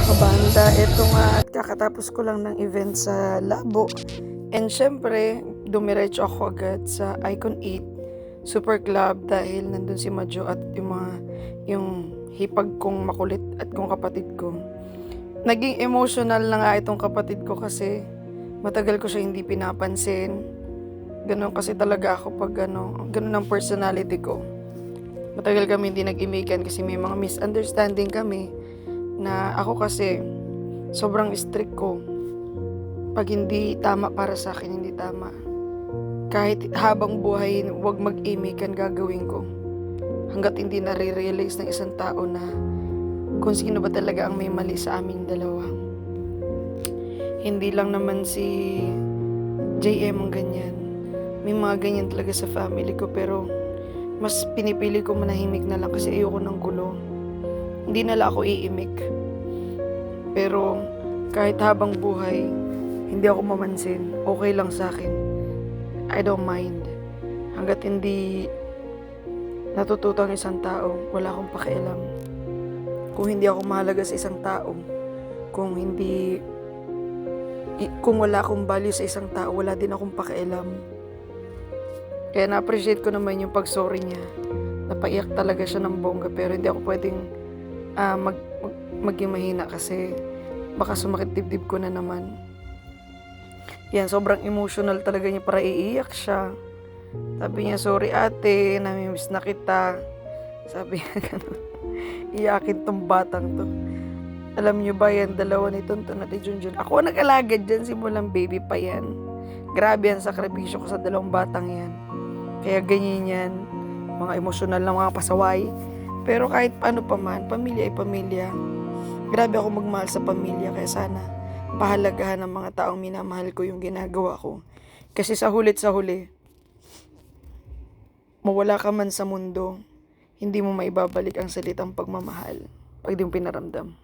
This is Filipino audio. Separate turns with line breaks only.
kabanda, eto nga at kakatapos ko lang ng event sa Labo. And syempre, dumiretso ako agad sa Icon 8 Super Club dahil nandun si Majo at yung hipag kong makulit at kong kapatid ko. Naging emotional na nga itong kapatid ko kasi matagal ko siya hindi pinapansin. Ganun kasi talaga ako pag ganun ang personality ko. Matagal kami hindi nag-imikan kasi may mga misunderstanding kami na ako kasi sobrang strict ko. Pag hindi tama para sa akin, hindi tama. Kahit habang buhay, wag mag-imikan gagawin ko. Hanggat hindi nare-realize ng isang tao na kung sino ba talaga ang may mali sa aming dalawa. Hindi lang naman si JM ang ganyan. May mga ganyan talaga sa family ko pero mas pinipili ko manahimik na lang kasi ayoko ng gulo. Hindi na lang ako iimik. Pero kahit habang buhay, hindi ako mamansin. Okay lang sa akin. I don't mind. Hanggat hindi natututo ang isang tao, wala akong pakialam. Kung hindi ako mahalaga sa isang tao, kung wala akong value sa isang tao, wala din akong pakialam. Kaya na-appreciate ko naman yung pag-sorry niya. Napaiyak talaga siya ng bongga pero hindi ako pwedeng maging mahina kasi baka sumakit dibdib ko na naman. Yan, sobrang emotional talaga niya para iiyak siya. Sabi niya, sorry ate, namimiss na kita. Sabi niya gano'n. Iyakin tong batang to. Alam niyo ba yan, dalawa ni Tonton at Junjun. Ako ang nag-alaga dyan, simulang baby pa yan. Grabe ang sakripisyo ko sa dalawang batang yan. Kaya ganyan yan, mga emosyonal na mga pasaway. Pero kahit paano pa man, pamilya ay pamilya. Grabe ako magmahal sa pamilya, kaya sana pahalagahan ng mga taong minamahal ko yung ginagawa ko. Kasi sa huli, mawala ka man sa mundo, hindi mo maibabalik ang salitang pagmamahal pag di mo pinaramdam.